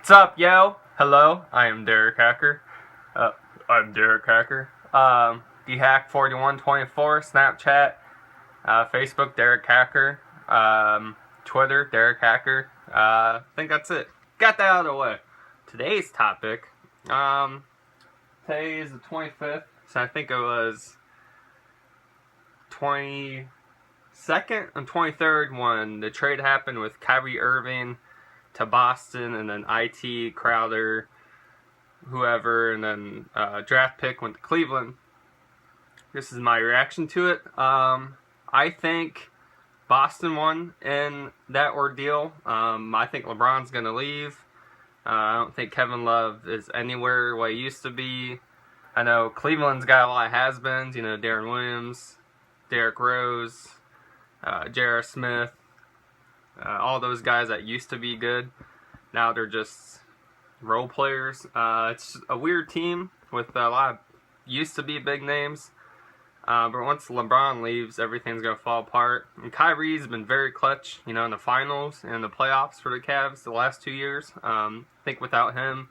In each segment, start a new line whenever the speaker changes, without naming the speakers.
What's up, yo? Hello, I am Derek Hacker. I'm Derek Hacker. dhack4124, Snapchat, Facebook, Derek Hacker, Twitter, Derek Hacker. I think that's it. Got that out of the way. Today's topic, today is the 25th, so I think it was 22nd and 23rd when the trade happened with Kyrie Irving to Boston, and then IT, Crowder, whoever, and then draft pick went to Cleveland. This is my reaction to it. I think Boston won in that ordeal. I think LeBron's going to leave. I don't think Kevin Love is anywhere what he used to be. I know Cleveland's got a lot of has-beens, Darren Williams, Derrick Rose, J.R. Smith, all those guys that used to be good. Now they're just role players. It's a weird team with a lot of used to be big names. But once LeBron leaves, everything's going to fall apart. And Kyrie's been very clutch, in the finals and the playoffs for the Cavs the last 2 years. I think without him,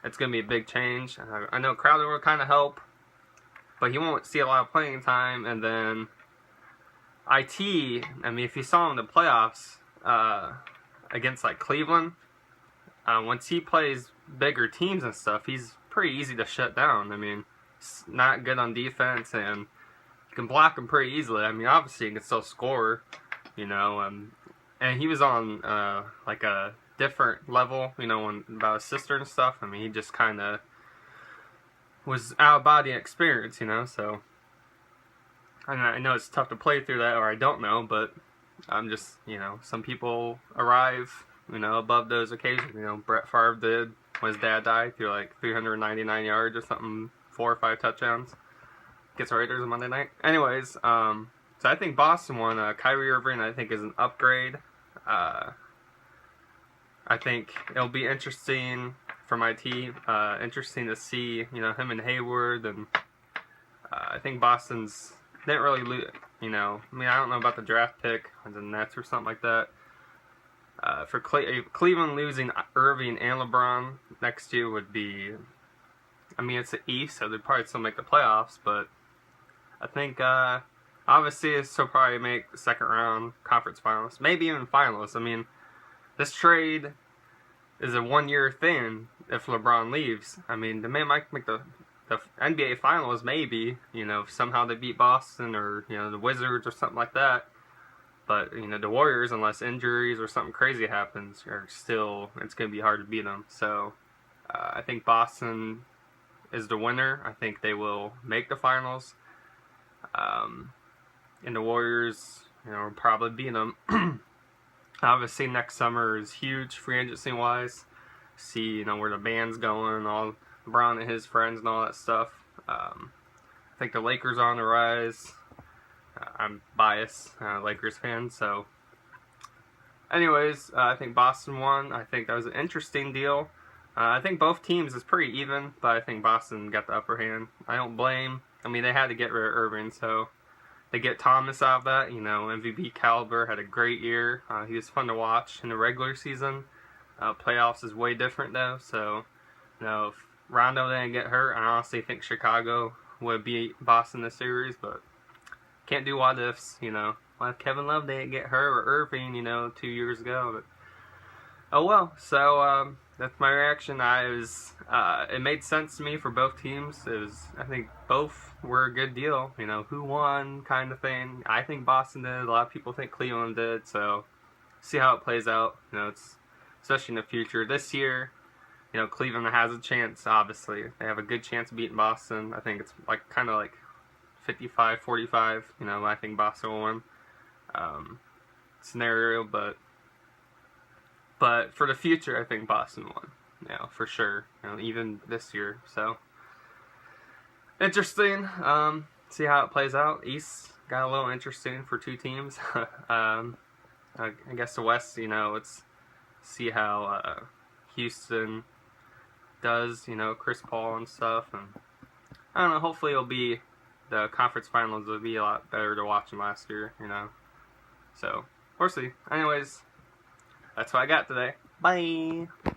it's going to be a big change. I know Crowder will kind of help, but he won't see a lot of playing time. And then IT, if you saw him in the playoffs against like Cleveland, once he plays bigger teams and stuff, he's pretty easy to shut down. He's not good on defense, and you can block him pretty easily. Obviously he can still score, and he was on like a different level, when about his sister and stuff. He just kind of was out of body experience, so I know it's tough to play through that, or I don't know, but I'm just, some people arrive, above those occasions. Brett Favre did when his dad died, threw like 399 yards or something, 4 or 5 touchdowns. Gets Raiders on Monday night. Anyways, so I think Boston won. Kyrie Irving, I think, is an upgrade. I think it'll be interesting for my team. Interesting to see, him and Hayward, and I think Boston's didn't really lose. I don't know about the draft pick or the Nets or something like that. For Cleveland losing Irving and LeBron next year would be, it's the East, so they'd probably still make the playoffs, but I think, obviously, it's still probably make the second round conference finals, maybe even finals. This trade is a 1-year thing if LeBron leaves. They might make the NBA finals, maybe, if somehow they beat Boston or, the Wizards or something like that. But, the Warriors, unless injuries or something crazy happens, it's going to be hard to beat them. So, I think Boston is the winner. I think they will make the finals. And the Warriors, will probably beat them. Obviously, next summer is huge free agency-wise. See, where the band's going, all LeBron and his friends and all that stuff. I think the Lakers are on the rise. I'm biased, Lakers fan, so. Anyways, I think Boston won. I think that was an interesting deal. I think both teams is pretty even, but I think Boston got the upper hand. I don't blame. They had to get rid of Irving, so they get Thomas out of that. MVP caliber, had a great year. He was fun to watch in the regular season. Playoffs is way different though, so if Rondo didn't get hurt, I honestly think Chicago would beat Boston this series, but can't do what ifs, Well, if Kevin Love didn't get hurt, or Irving, 2 years ago, but oh well. So that's my reaction. It made sense to me for both teams. I think both were a good deal. Who won kind of thing. I think Boston did. A lot of people think Cleveland did. So see how it plays out. It's especially in the future. This year, Cleveland has a chance. Obviously, they have a good chance of beating Boston. I think it's kind of like 55-45. I think Boston will win. Scenario, but for the future, I think Boston won. For sure. Even this year. So interesting. See how it plays out. East got a little interesting for two teams. I guess the West, it's see how Houston does. Chris Paul and stuff, and I don't know. Hopefully, the conference finals will be a lot better to watch than last year. So we'll see. Anyways, that's what I got today. Bye.